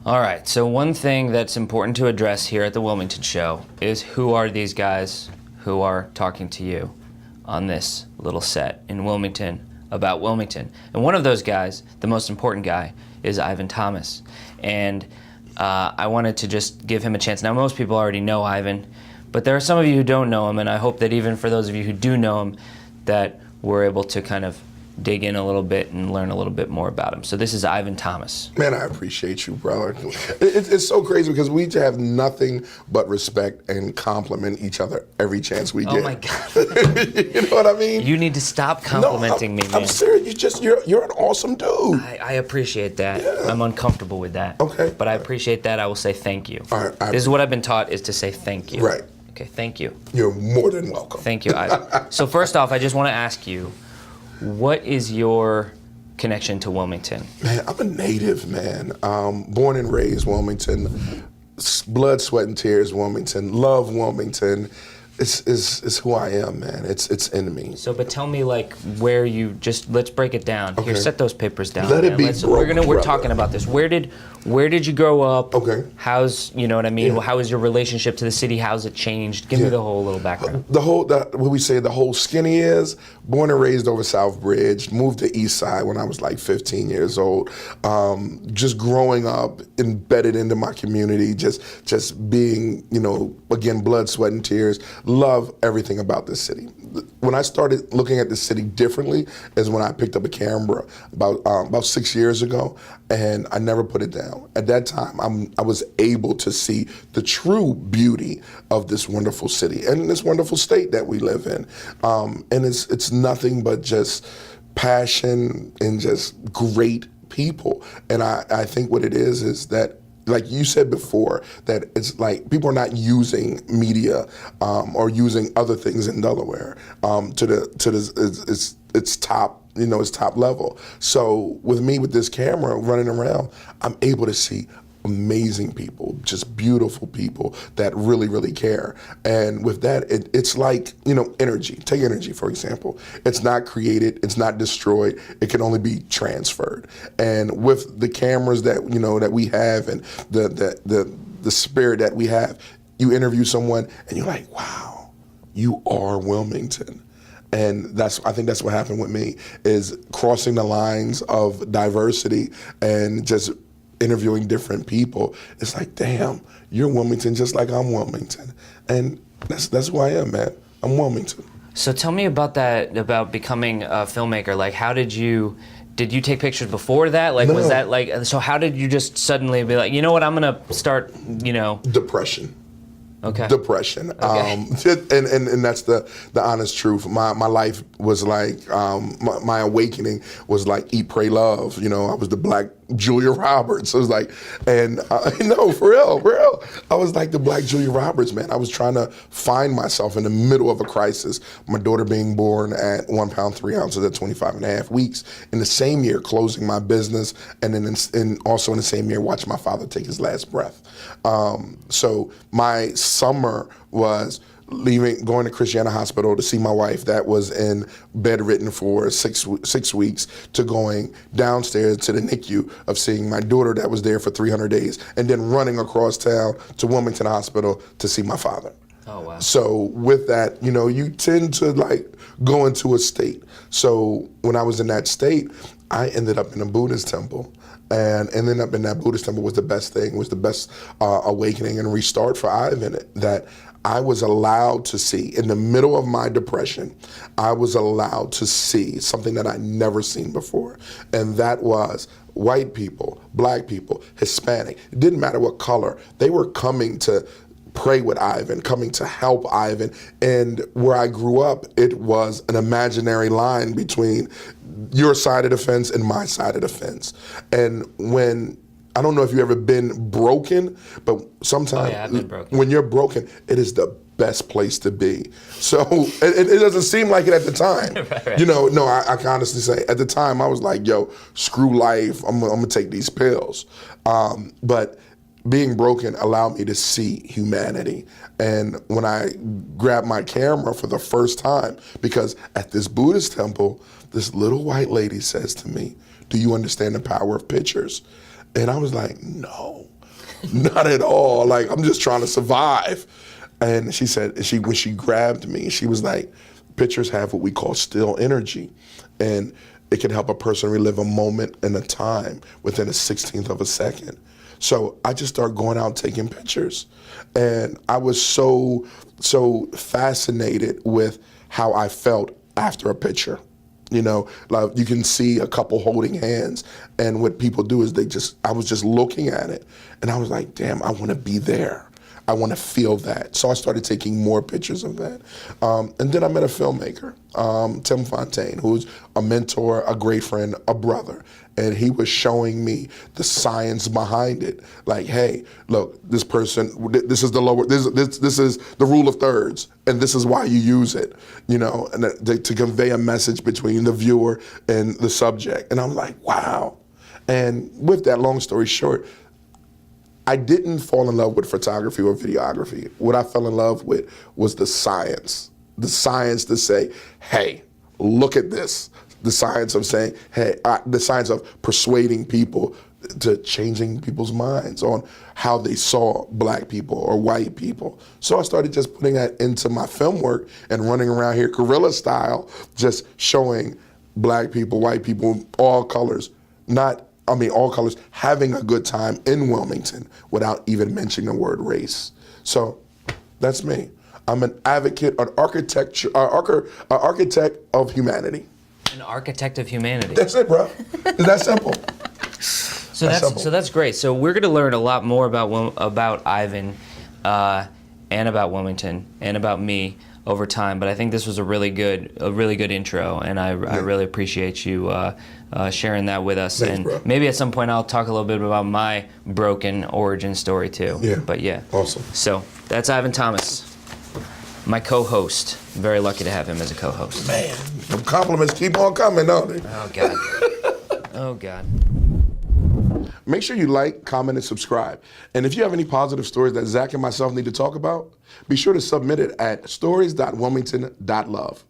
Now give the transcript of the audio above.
All right, so one thing that's important to address here at the Wilmington Show is who are these guys who are talking to you on this little set in Wilmington about Wilmington. And one of those guys, the most important guy, is Ivan Thomas. And I wanted to just give him a chance. Now, most people already know Ivan, but there are some of you who don't know him, and I hope that even for those of you who do know him, that we're able to kind of dig in a little bit and learn a little bit more about him. So this is Ivan Thomas. Man, I appreciate you, brother. It's so crazy because we have nothing but respect and compliment each other every chance we get. Oh my God. You know what I mean? You need to stop complimenting me, man. I'm serious. You're an awesome dude. I appreciate that. Yeah. I'm uncomfortable with that. Okay. But I appreciate that. I will say thank you. All right. This is what I've been taught, is to say thank you. Right. Okay, thank you. You're more than welcome. Thank you, Ivan. So first off, I just want to ask you, what is your connection to Wilmington? Man, I'm a native, man. Born and raised Wilmington. Blood, sweat, and tears Wilmington. Love Wilmington. It's who I am, man. It's in me. So, but tell me, like, where you let's break it down. Okay. Here, set those papers down. Let man. it be broke, we're talking about this. Where did you grow up? Okay. How's, you know what I mean? Yeah. How is your relationship to the city? How's it changed? Give me the whole little background. What we say, the whole skinny is, born and raised over South Bridge, moved to East Side when I was like 15 years old. Just growing up, embedded into my community, just being, you know, again, blood, sweat, and tears. Love everything about this city. When I started looking at the city differently is when I picked up a camera about 6 years ago, and I never put it down. At that time, I was able to see the true beauty of this wonderful city and this wonderful state that we live in. And it's nothing but just passion and just great people. And I think what it is that, like you said before, that it's like people are not using media or using other things in Delaware to its top, you know, its top level. So with me, with this camera running around, I'm able to see amazing people, just beautiful people that really, really care. And with that, it's like, you know, energy. Take energy, for example. It's not created, it's not destroyed, it can only be transferred. And with the cameras that, you know, that we have and the spirit that we have, you interview someone and you're like, wow, you are Wilmington. And I think that's what happened with me, is crossing the lines of diversity and just interviewing different people. It's like, damn, you're Wilmington just like I'm Wilmington. And that's who I am, man. I'm Wilmington. So tell me about that, about becoming a filmmaker. Like, how did you take pictures before that? Like, No. Was that like, so how did you just suddenly be like, you know what, I'm gonna start, you know? Depression. Okay. Depression. Okay. And that's the honest truth. My life was like, my awakening was like Eat, Pray, Love. You know, I was the Black Julia Roberts. I was like, and no, for real. I was like the Black Julia Roberts, man. I was trying to find myself in the middle of a crisis. My daughter being born at 1 pound 3 ounces at 25 and a half weeks. In the same year, closing my business, and then also in the same year, watching my father take his last breath. So my summer was going to Christiana Hospital to see my wife that was in bedridden for six weeks, to going downstairs to the NICU of seeing my daughter that was there for 300 days, and then running across town to Wilmington Hospital to see my father. Oh, wow. So with that, you know, you tend to like go into a state. So when I was in that state, I ended up in a Buddhist temple. And ending up in that Buddhist temple was the best thing, was the best awakening and restart for Ivan, that I was allowed to see, in the middle of my depression, I was allowed to see something that I'd never seen before. And that was white people, black people, Hispanic. It didn't matter what color. They were coming to pray with Ivan, coming to help Ivan. And where I grew up, it was an imaginary line between your side of the fence and my side of the fence. And I don't know if you've ever been broken, but sometimes I've been broken. When you're broken, it is the best place to be. So it doesn't seem like it at the time. Right. You know, no, I can honestly say at the time I was like, yo, screw life, I'm gonna take these pills. But being broken allowed me to see humanity. And when I grabbed my camera for the first time, because at this Buddhist temple, this little white lady says to me, do you understand the power of pictures? And I was like, no. Not at all. Like, I'm just trying to survive. And she said, when she grabbed me, she was like, pictures have what we call still energy. And it can help a person relive a moment and a time within a 16th of a second. So I just started going out taking pictures. And I was so fascinated with how I felt after a picture. You know, like you can see a couple holding hands, and what people do is I was just looking at it, and I was like, damn, I want to be there. I want to feel that. So I started taking more pictures of that. And then I met a filmmaker, Tim Fontaine, who's a mentor, a great friend, a brother. And he was showing me the science behind it. Like, hey, look, this person, this is the rule of thirds, and this is why you use it, you know, and to convey a message between the viewer and the subject. And I'm like, wow. And with that, long story short, I didn't fall in love with photography or videography. What I fell in love with was the science to say, hey, look at this. The science of saying, hey, the science of persuading people to changing people's minds on how they saw black people or white people. So I started just putting that into my film work and running around here guerrilla style, just showing black people, white people, all colors, all colors, having a good time in Wilmington without even mentioning the word race. So that's me. I'm an advocate, an architect of humanity. An architect of humanity. That's it, bro. It's that simple. So that's great. So we're going to learn a lot more about Ivan and about Wilmington and about me over time. But I think this was a really good intro, and I really appreciate you sharing that with us. Thanks, and bro. Maybe at some point I'll talk a little bit about my broken origin story too. Yeah. But yeah. Awesome. So that's Ivan Thomas, my co-host. I'm very lucky to have him as a co-host. Man, the compliments keep on coming, don't they? Oh God. Oh God. Make sure you like, comment, and subscribe. And if you have any positive stories that Zach and myself need to talk about, be sure to submit it at stories.wilmington.love.